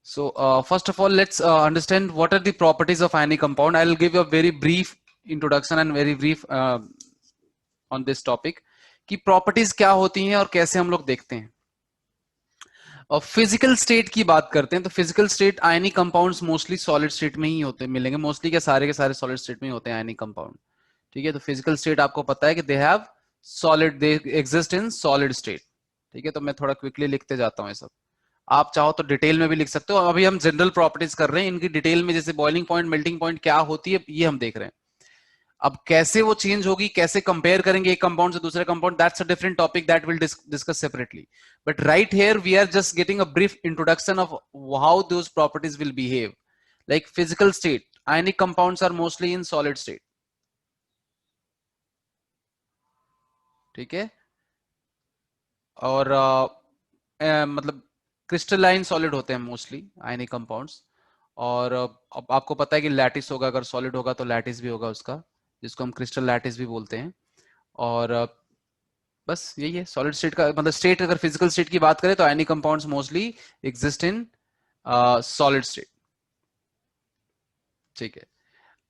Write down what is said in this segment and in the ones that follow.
So first of all, let's understand what are the properties of ionic compound. I'll give you a very brief introduction and very brief on this topic कि properties क्या होती हैं और कैसे हम लोग देखते हैं. और फिजिकल स्टेट की बात करते हैं तो physical state ionic compounds mostly solid state में ही होते मिलेंगे. मोस्टली के सारे सॉलिड स्टेट में ही होते हैं आयनिक कंपाउंड. ठीक है, तो फिजिकल स्टेट आपको पता है कि they have solid, they exist in solid state. ठीक है, तो मैं थोड़ा क्विकली लिखते जाता हूँ ये सब. आप चाहो तो डिटेल में भी लिख सकते हो. अभी हम जनरल प्रॉपर्टीज कर रहे हैं, इनकी डिटेल में जैसे बॉइलिंग पॉइंट, मेल्टिंग पॉइंट क्या होती है ये हम देख रहे हैं. अब कैसे वो चेंज होगी, कैसे कंपेयर करेंगे एक कंपाउंड से दूसरे compound, that's a different topic that will discuss separately. But right here we are just getting a brief introduction of how those properties will behave. Like physical state, ionic compounds are mostly in solid state. ठीक है, और मतलब crystalline solid होते हैं mostly ionic compounds. और अब आपको पता है कि लैटिस होगा, अगर सॉलिड होगा तो लैटिस भी होगा उसका, जिसको हम क्रिस्टल लैटिस भी बोलते हैं. और बस यही है सॉलिड स्टेट का मतलब. स्टेट अगर फिजिकल स्टेट की बात करें तो ionic compounds mostly exist in solid state. ठीक है,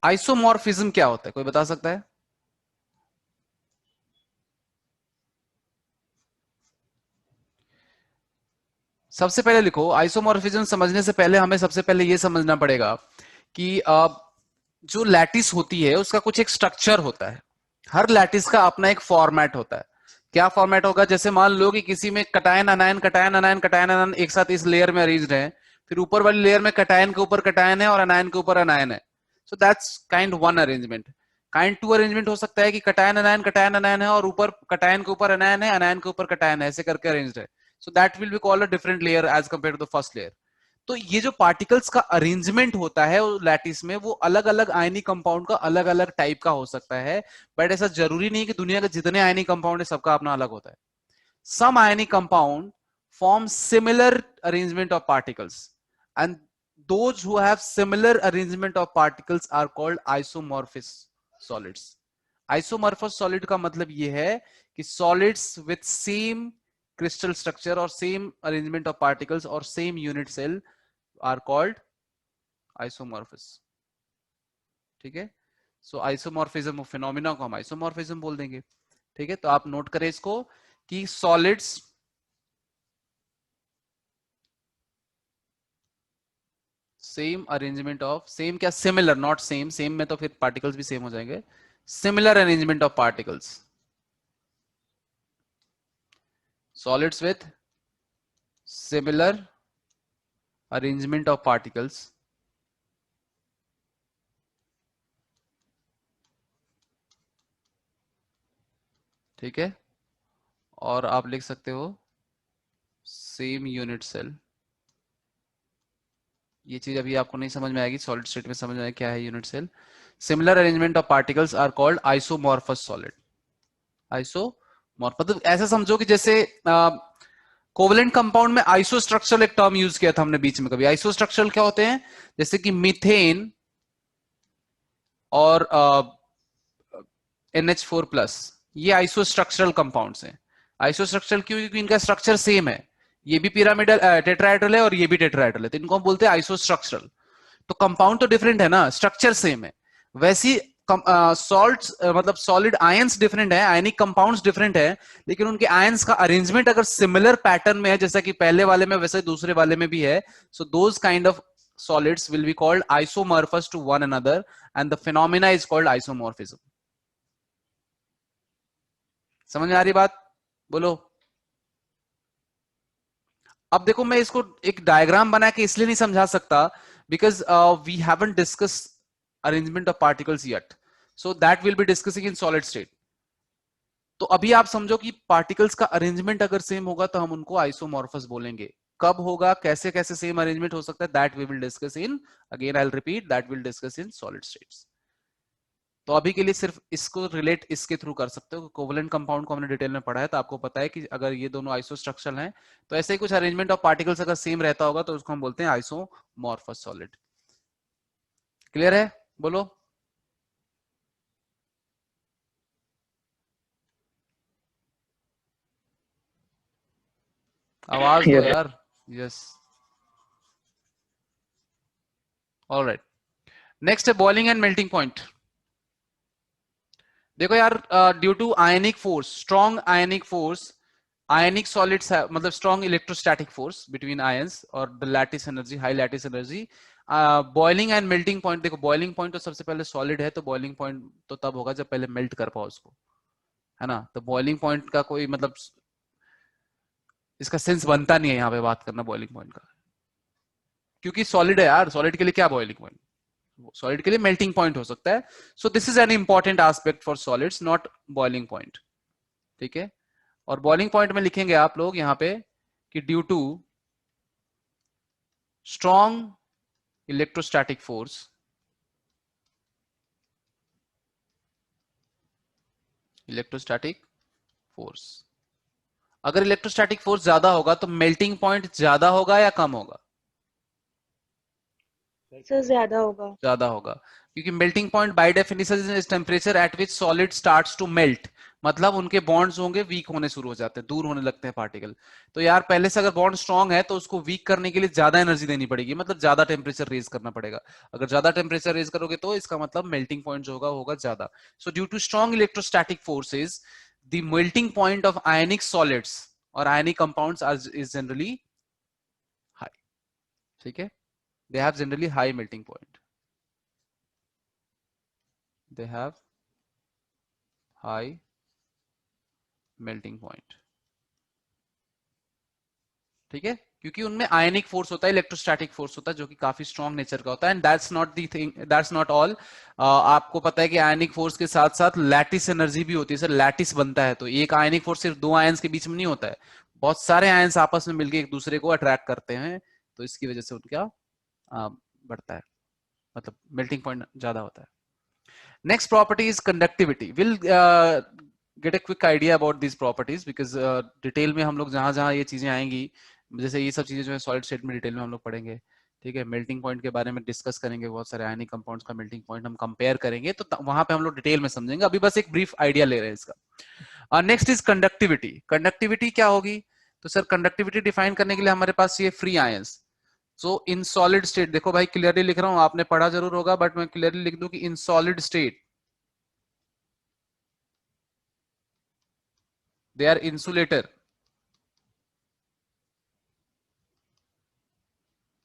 आइसोमॉर्फिज्म क्या होता है, कोई बता सकता है? सबसे पहले लिखो, आइसोमॉर्फिज्म समझने से पहले हमें सबसे पहले यह समझना पड़ेगा कि जो लैटिस होती है उसका कुछ एक स्ट्रक्चर होता है. हर लैटिस का अपना एक फॉर्मेट होता है. क्या फॉर्मेट होगा? जैसे मान लो कि किसी में कटायन अनायन कटायन अनायन कटायन अनायन एक साथ इस लेयर में अरेंज्ड है, फिर ऊपर वाली लेयर में कटायन के ऊपर कटायन है और अनायन के ऊपर अनायन है. So that's kind one arrangement. Kind two arrangement हो सकता है कि कटायन अनायन है और ऊपर कटायन के ऊपर अनायन है, अनायन के ऊपर कटायन है, ऐसे करके अरेंज्ड है. So that will be called a different layer as compare to the first layer. तो ये जो पार्टिकल्स का अरेंजमेंट होता है लैटिस में, वो अलग अलग आयनिक कंपाउंड का अलग अलग टाइप का हो सकता है. बट ऐसा जरूरी नहीं कि दुनिया के जितने आयनिक कंपाउंड है सबका अपना अलग होता है. Some ionic compound form similar arrangement of particles, and those who have similar arrangement of particles are called isomorphous solids. Isomorphous solid का मतलब ये है कि solids with same crystal structure और same arrangement of particles और same unit cell are called isomorphous. ठीक है, सो isomorphism phenomena को हम आइसोमॉर्फिज्म बोल देंगे. ठीक है, तो आप नोट करें इसको कि solids same arrangement of, same क्या, सिमिलर, नॉट सेम, सेम में तो फिर पार्टिकल्स भी सेम हो जाएंगे. Similar arrangement of particles, solids with similar arrangement of particles. ठीक है, और आप लिख सकते हो सेम यूनिट सेल. ये चीज अभी आपको नहीं समझ में आएगी, सॉलिड स्टेट में समझ में आएगी क्या है unit cell. Similar arrangement of particles are called isomorphous solid. Isomorph मतलब ऐसा समझो कि जैसे कोवलेंट कंपाउंड में आइसोस्ट्रक्चरल एक टर्म यूज किया था हमने बीच में कभी. आइसोस्ट्रक्चरल क्या होते हैं? जैसे कि मीथेन और NH4+, ये आइसोस्ट्रक्चरल कंपाउंड्स हैं. आइसोस्ट्रक्चरल क्यों? क्योंकि इनका स्ट्रक्चर सेम है. ये भी पिरामिडल टेट्राहेड्रल है और ये भी टेट्राहेड्रल है, तो इनको हम बोलते हैं आइसोस्ट्रक्चरल. तो कंपाउंड तो डिफरेंट है ना, स्ट्रक्चर सेम है. वैसी सॉल्ट्स मतलब सॉलिड आयंस डिफरेंट है, आयनिक कंपाउंड्स डिफरेंट है, लेकिन उनके आयंस का अरेंजमेंट अगर सिमिलर पैटर्न में है, जैसा कि पहले वाले में वैसे दूसरे वाले में भी है, so those kind of solids will be called isomorphous to one another, and the phenomena is called isomorphism. समझ में आ रही बात? बोलो. अब देखो, मैं इसको एक डायग्राम बना के इसलिए नहीं समझा सकता because we haven't discuss arrangement of particles yet, so that will be discussing in solid state. तो अभी आप समझो कि पार्टिकल्स का अरेंजमेंट अगर सेम होगा तो हम उनको आइसोमॉर्फस बोलेंगे. कब होगा, कैसे कैसे सेम अरेंजमेंट हो सकता है, that we will discuss in, again I will repeat, that will discuss in solid states. तो अभी के लिए सिर्फ इसको रिलेट इसके थ्रू कर सकते हो. कोवलेंट कंपाउंड को हमने डिटेल में पढ़ा है, तो आपको पता है कि अगर ये दोनों आइसोस्ट्रक्चरल हैं तो ऐसे ही कुछ अरेंजमेंट ऑफ पार्टिकल्स अगर सेम रहता होगा तो उसको हम बोलते हैं आइसोमॉर्फस सॉलिड. क्लियर है? बोलो. आवाज दो यस यार. यस. ऑलराइट, नेक्स्ट है बॉइलिंग एंड मेल्टिंग पॉइंट। देखो यार, due to ionic force, strong ionic force, ionic solids मतलब strong electrostatic force between ions और the lattice energy, high lattice energy, boiling and melting point. देखो boiling point तो सबसे पहले solid है, तो बॉइलिंग पॉइंट तो तब होगा जब पहले मेल्ट कर पाओ उसको, है ना। तो बॉइलिंग पॉइंट का कोई मतलब इसका सेंस बनता नहीं है यहाँ पे बात करना बॉइलिंग पॉइंट का, क्योंकि सॉलिड है यार, सॉलिड के लिए क्या बॉइलिंग पॉइंट, सॉलिड के लिए मेल्टिंग पॉइंट हो सकता है। So this is an important aspect for solids, not boiling point, ठीक है। और बॉइलिंग पॉइंट में लिखेंगे आप लोग यहां पे कि due to strong electrostatic force, electrostatic force, अगर इलेक्ट्रोस्टैटिक फोर्स ज्यादा होगा तो मेल्टिंग पॉइंट ज्यादा होगा या कम होगा? सर ज्यादा होगा। ज्यादा होगा, क्योंकि melting point by definition is temperature at which solid starts to melt, मतलब उनके बॉन्ड्स होंगे वीक होने शुरू हो जाते हैं, दूर होने लगते हैं पार्टिकल। तो यार पहले से अगर बॉन्ड स्ट्रांग है तो उसको वीक करने के लिए ज्यादा एनर्जी देनी पड़ेगी, मतलब ज्यादा टेम्परेचर रेज करना पड़ेगा। अगर ज्यादा टेम्परेचर रेज करोगे तो इसका मतलब मेल्टिंग पॉइंट जो होगा होगा ज्यादा। So due to strong electrostatic forces the melting point of ionic solids और ionic compounds are is generally high, ठीक है। They have generally high melting point, they have high melting point, ठीक है, क्योंकि उनमें आयनिक फोर्स होता है, इलेक्ट्रोस्टैटिक फोर्स होता है जो कि काफी स्ट्रॉन्ग नेचर का होता है। And that's not the thing, that's not all. आपको पता है कि आयनिक फोर्स के साथ साथ लैटिस एनर्जी भी होती है, सर लैटिस बनता है। तो एक आयनिक फोर्स सिर्फ दो आयंस के बीच में नहीं होता है, बहुत सारे आयंस आपस में मिलकर एक दूसरे को अट्रैक्ट करते हैं, तो इसकी वजह से उनका बढ़ता है, मतलब मेल्टिंग पॉइंट ज्यादा होता है। Next property is conductivity. We'll get a quick idea about these properties because detail में हम लोग जहां जहां ये चीजें आएंगी, जैसे ये सब चीजें जो है सॉलिड स्टेट में डिटेल में हम लोग पढ़ेंगे, ठीक है। मेल्टिंग पॉइंट के बारे में डिस्कस करेंगे, बहुत सारे आयनिक कंपाउंड्स का मेल्टिंग पॉइंट हम कंपेयर करेंगे, तो वहां पे हम लोग डिटेल में समझेंगे। अभी बस एक ब्रीफ आइडिया ले रहे हैं इसका। Next is conductivity. कंडक्टिविटी क्या होगी? तो सर कंडक्टिविटी डिफाइन करने के लिए हमारे पास ये फ्री आयंस। सो इन सॉलिड स्टेट, देखो भाई क्लियरली लिख रहा हूं, आपने पढ़ा जरूर होगा बट मैं क्लियरली लिख दूं कि in solid state they are insulator,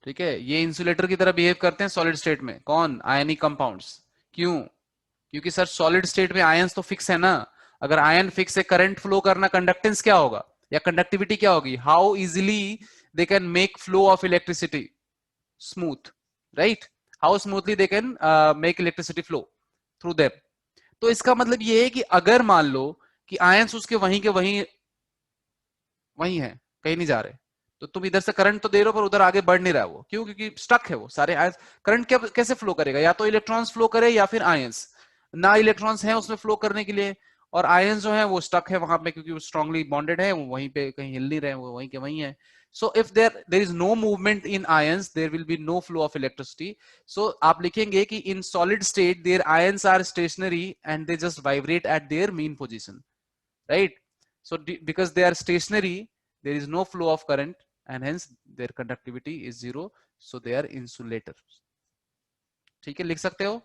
ठीक है। ये इंसुलेटर की तरह बिहेव करते हैं सॉलिड स्टेट में, कौन? Ionic compounds. क्यों? क्योंकि सर सॉलिड स्टेट में आयंस तो फिक्स है ना, अगर आयन फिक्स है, करंट फ्लो करना, कंडक्टेंस क्या होगा या कंडक्टिविटी क्या होगी? How easily they can make flow of electricity smooth, right? How smoothly they can make electricity flow through them. तो इसका मतलब ये है कि अगर मान लो कि आयंस उसके वहीं के वहीं वहीं है, कहीं नहीं जा रहे, तो तुम इधर से करंट तो दे रहे हो पर उधर आगे बढ़ नहीं रहा है वो, क्यों? क्योंकि स्टक है वो सारे आयंस। करंट क्या कैसे फ्लो करेगा? या तो इलेक्ट्रॉन्स फ्लो करे या फिर आयंस, ना इलेक्ट्रॉन्स हैं उसमें फ्लो करने के लिए, और आयंस जो है वो स्टक है वहां पे क्योंकि वो स्ट्रांगली बॉन्डेड है, वो वहीं पे कहीं हिल नहीं रहे, वो वहीं के वहीं है। So if there is no movement in ions, there will be no flow of electricity. So आप लिखेंगे कि in solid state their ions are stationary and they just vibrate at their mean position, right? So because they are stationary, there is no flow of current and hence their conductivity is zero, so they are insulators, ठीक है। लिख सकते हो,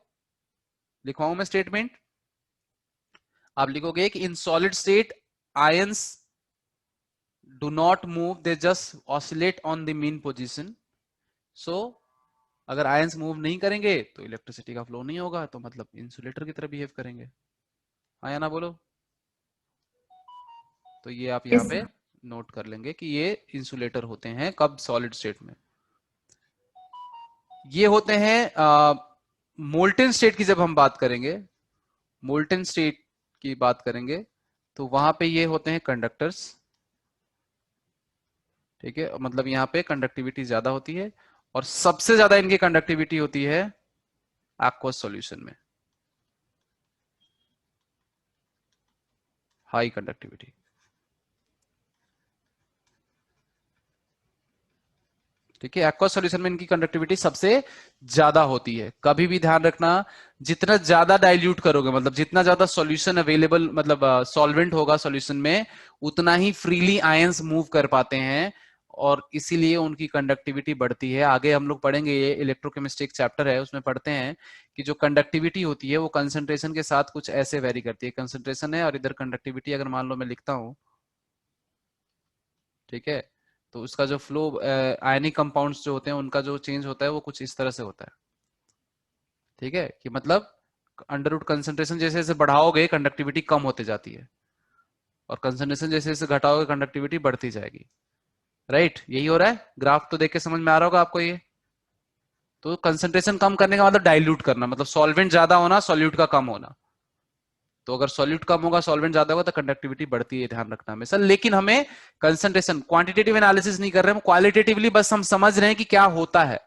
लिखवाऊं मैं statement? आप लिखोगे कि in solid state ions do not move, they just oscillate on the mean position. So अगर आयंस मूव नहीं करेंगे तो इलेक्ट्रिसिटी का फ्लो नहीं होगा, तो मतलब इंसुलेटर की तरह बिहेव करेंगे, हाँ या ना बोलो? तो ये आप यहाँ पे नोट कर लेंगे कि ये इंसुलेटर होते हैं कब? सॉलिड स्टेट में। ये होते हैं मोल्टेन स्टेट की जब हम बात करेंगे, मोल्टेन स्टेट की बात करेंगे तो वहां पे ये होते हैं कंडक्टर्स, ठीक है। मतलब यहाँ पे कंडक्टिविटी ज्यादा होती है और सबसे ज्यादा इनकी कंडक्टिविटी होती है एक्वस सॉल्यूशन में, हाई कंडक्टिविटी, ठीक है। एक्वस सॉल्यूशन में इनकी कंडक्टिविटी सबसे ज्यादा होती है। कभी भी ध्यान रखना, जितना ज्यादा डाइल्यूट करोगे, मतलब जितना ज्यादा सॉल्यूशन अवेलेबल, मतलब सॉल्वेंट होगा सॉल्यूशन में, उतना ही फ्रीली आयंस मूव कर पाते हैं और इसीलिए उनकी कंडक्टिविटी बढ़ती है। आगे हम लोग पढ़ेंगे, ये इलेक्ट्रोकेमिस्ट्री एक चैप्टर है, उसमें पढ़ते हैं कि जो कंडक्टिविटी होती है वो कंसंट्रेशन के साथ कुछ ऐसे वेरी करती है। कंसंट्रेशन है और इधर कंडक्टिविटी अगर मान लो मैं लिखता हूं, ठीक है, तो उसका जो फ्लो आयनिक कंपाउंड्स जो होते हैं उनका जो चेंज होता है वो कुछ इस तरह से होता है। ठीक है, कि मतलब अंडर रूट कंसंट्रेशन जैसे जैसे बढ़ाओगे कंडक्टिविटी कम होते जाती है, और कंसंट्रेशन जैसे जैसे घटाओगे कंडक्टिविटी बढ़ती जाएगी। राइट, यही हो रहा है। ग्राफ तो देख के समझ में आ रहा होगा आपको ये। तो कंसंट्रेशन कम करने का मतलब डाइल्यूट करना, मतलब सॉल्वेंट ज्यादा होना, सॉल्यूट का कम होना। तो अगर सॉल्यूट कम होगा, सॉल्वेंट ज्यादा होगा, तो कंडक्टिविटी बढ़ती है, ध्यान रखना हमेशा। लेकिन हमें कंसंट्रेशन क्वांटिटेटिव एनालिसिस नहीं कर रहे हैं, क्वालिटेटिवली बस हम समझ रहे हैं कि क्या होता है।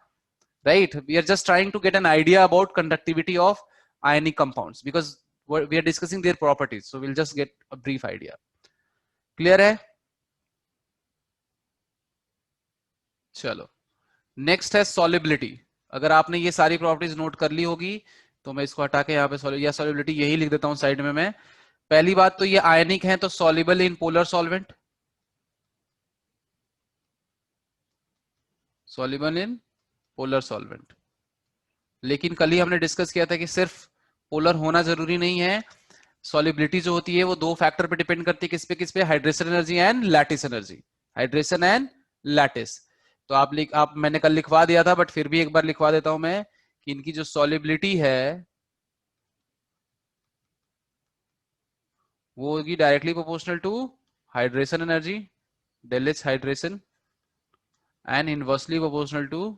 Right, we are just trying to get an idea about conductivity of ionic compounds because we are discussing their properties, so we'll just get a brief idea. Clear है? चलो, नेक्स्ट है सॉलिबिलिटी। अगर आपने ये सारी प्रॉपर्टीज नोट कर ली होगी तो मैं इसको हटा के यहाँ पे या सॉलिबिलिटी यही लिख देता हूं साइड में मैं। पहली बात तो ये आयनिक है, तो soluble in polar solvent, soluble in polar solvent. लेकिन कल ही हमने डिस्कस किया था कि सिर्फ पोलर होना जरूरी नहीं है। सॉलिबिलिटी जो होती है वो दो फैक्टर पे डिपेंड करती है, किस पे, hydration energy and lattice energy. Hydration and lattice. तो आप मैंने कल लिखवा दिया था, बट फिर भी एक बार लिखवा देता हूं मैं कि इनकी जो सॉलिबिलिटी है वो होगी directly proportional to hydration energy, del H hydration, and inversely proportional to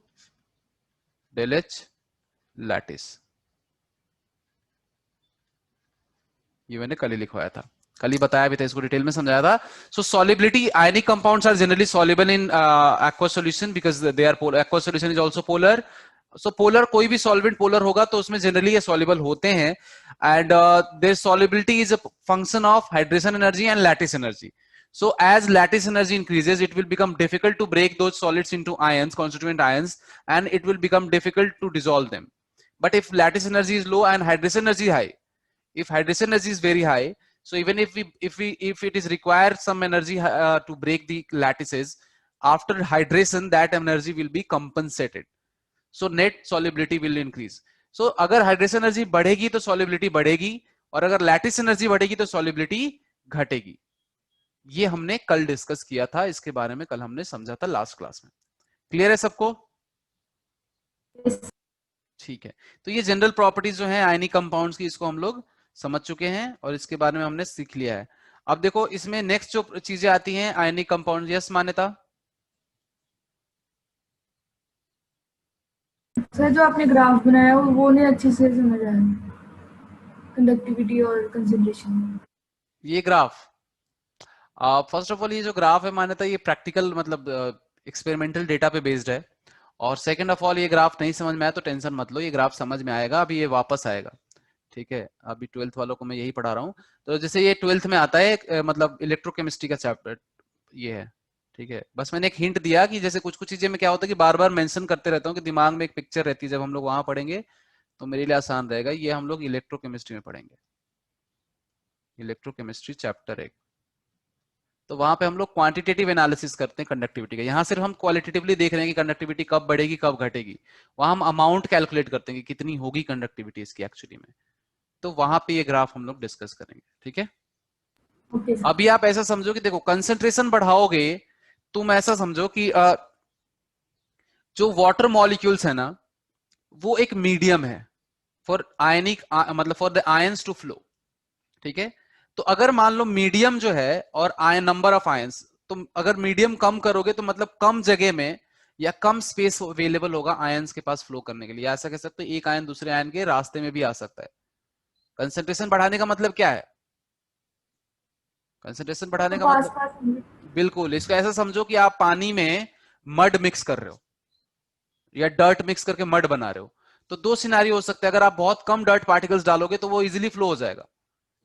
del H lattice. ये मैंने कल ही लिखवाया था, कल ही बताया भी था, इसको डिटेल में समझाया था। So solubility, ionic compounds are generally soluble in aqueous solution because they are polar. Aqueous solution is also polar. So polar, कोई भी सॉल्वेंट पोलर होगा तो उसमें जनरली ये सॉल्युबल होते हैं, and their solubility is a function of hydration energy and lattice energy. So as lattice energy increases, it will become difficult to break those solids into ions, constituent ions, and it will become difficult to dissolve them. But if lattice energy is low and hydration energy high, if hydration energy is very high, so even if it is required some energy to break the lattices, after hydration that energy will be compensated, so net solubility will increase. So अगर hydration energy बढ़ेगी तो solubility बढ़ेगी, और अगर lattice energy बढ़ेगी तो solubility घटेगी। ये हमने कल डिस्कस किया था, इसके बारे में कल हमने समझा था लास्ट क्लास में। क्लियर है सबको? ठीक है, तो ये जनरल प्रॉपर्टीज जो है आयनिक कंपाउंड्स की, इसको हम लोग समझ चुके हैं और इसके बारे में हमने सीख लिया है। अब देखो इसमें नेक्स्ट जो चीजें आती हैं आयनिक कंपाउंड, यस मान्यता? सर जो आपने ग्राफ बनाया वो नहीं अच्छे से समझ आया, कंडक्टिविटी और कंसंट्रेशन। ये ग्राफ, फर्स्ट ऑफ ऑल ये जो ग्राफ है मान्यता, ये प्रैक्टिकल मतलब एक्सपेरिमेंटल डेटा पे बेस्ड है। और सेकंड ऑफ ऑल ये ग्राफ नहीं समझ में आया तो टेंशन मत लो, ये ग्राफ समझ में आएगा, अभी ये वापस आएगा। ठीक है, अभी 12th वालों को मैं यही पढ़ा रहा हूँ। तो जैसे ये 12th में आता है मतलब इलेक्ट्रोकेमिस्ट्री का चैप्टर ये है। ठीक है, बस मैंने एक हिंट दिया कि जैसे कुछ कुछ चीजें में क्या होता है कि बार बार मेंशन करते रहता हूँ कि दिमाग में एक पिक्चर रहती है, जब हम लोग वहां पढ़ेंगे तो मेरे लिए आसान रहेगा। ये हम लोग इलेक्ट्रोकेमिस्ट्री में पढ़ेंगे, इलेक्ट्रोकेमिस्ट्री चैप्टर 1। तो वहां पे हम लोग क्वांटिटेटिव एनालिसिस करते हैं कंडक्टिविटी का। यहाँ सिर्फ हम क्वालिटेटिवली देख रहे हैं कि कंडक्टिविटी कब बढ़ेगी कब घटेगी। वहां हम अमाउंट कैलकुलेट करते हैं कि कितनी होगी कंडक्टिविटी इसकी एक्चुअली में। तो वहां पे ये ग्राफ हम लोग डिस्कस करेंगे। ठीक है, ओके सर। अभी आप ऐसा समझो कि देखो कंसंट्रेशन बढ़ाओगे, तुम ऐसा समझो कि जो वाटर मॉलिक्यूल्स है ना, वो एक मीडियम है फॉर आयनिक मतलब for the ions to flow. ठीक है, तो अगर मान लो मीडियम जो है और आयन नंबर ऑफ आयंस, तुम अगर मीडियम कम करोगे तो मतलब कम जगह में या कम स्पेस अवेलेबल होगा आयंस के पास फ्लो करने के लिए। ऐसा कह सकते हो एक आयन दूसरे आयन के रास्ते में भी आ सकता है। कंसंट्रेशन बढ़ाने का मतलब क्या है? कंसंट्रेशन बढ़ाने तो का पास मतलब, पास बिल्कुल इसको ऐसा समझो कि आप पानी में मड मिक्स कर रहे हो या डर्ट मिक्स करके मड बना रहे हो। तो दो सिनारियो हो सकते हैं, अगर आप बहुत कम डर्ट पार्टिकल्स डालोगे तो वो इजीली फ्लो हो जाएगा,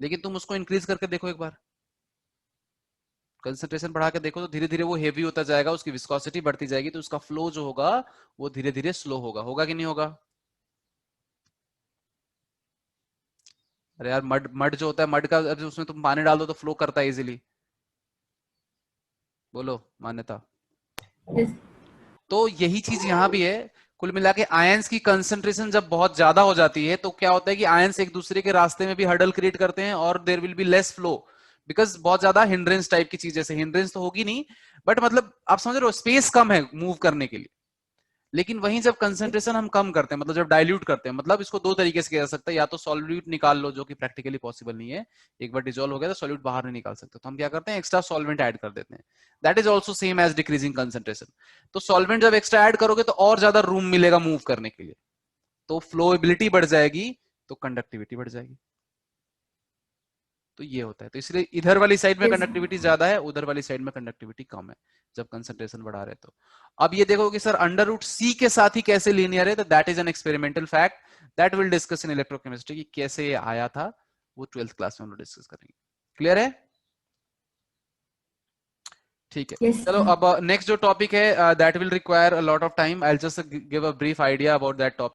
लेकिन तुम उसको इंक्रीज करके देखो एक बार, कंसंट्रेशन बढ़ा के देखो, तो धीरे धीरे वो हेवी होता जाएगा, उसकी विस्कोसिटी बढ़ती जाएगी, तो उसका फ्लो जो होगा वो धीरे धीरे स्लो होगा। होगा कि नहीं होगा? अरे यार, मड मड जो होता है, मड का उसमें तुम पानी डाल दो तो फ्लो करता है इजीली। बोलो मान्यता। Yes. तो यही चीज यहाँ भी है। कुल मिला के आयंस की कंसंट्रेशन जब बहुत ज्यादा हो जाती है तो क्या होता है कि आयंस एक दूसरे के रास्ते में भी हर्डल क्रिएट करते हैं और there will be less flow, because बहुत ज्यादा हिंड्रेंस टाइप की चीज, जैसे हिंड्रेंस तो होगी नहीं बट मतलब आप समझ रहे हो स्पेस कम है मूव करने के लिए। लेकिन वहीं जब कंसंट्रेशन हम कम करते हैं, मतलब जब डाइल्यूट करते हैं, मतलब इसको दो तरीके से किया जा सकता है, या तो सॉल्यूट निकाल लो जो कि प्रैक्टिकली पॉसिबल नहीं है, एक बार डिजोल्व हो गया तो सॉल्यूट बाहर नहीं निकाल सकते, तो हम क्या करते हैं एक्स्ट्रा सॉल्वेंट ऐड कर देते हैं। That is also same as decreasing concentration. तो सॉल्वेंट जब एक्स्ट्रा ऐड करोगे तो और ज्यादा रूम मिलेगा मूव करने के लिए, तो फ्लोएबिलिटी बढ़ जाएगी, तो कंडक्टिविटी बढ़ जाएगी। तो ये होता है, तो इसलिए इधर वाली साइड में Yes. कंडक्टिविटी ज्यादा है, उधर वाली साइड में कंडक्टिविटी कम है जब कंसंट्रेशन बढ़ा रहे तो। अब ये देखो कि सर अंडर रूट सी के साथ ही कैसे लीनियर है, तो that is an experimental fact that will discuss in electrochemistry कि कैसे ये आया था, वो 12th क्लास में हम लोग डिस्कस करेंगे। क्लियर है? ठीक है। Yes. चलो अब नेक्स्ट जो टॉपिक है that will require a lot of time, I will just give a brief idea about that topic.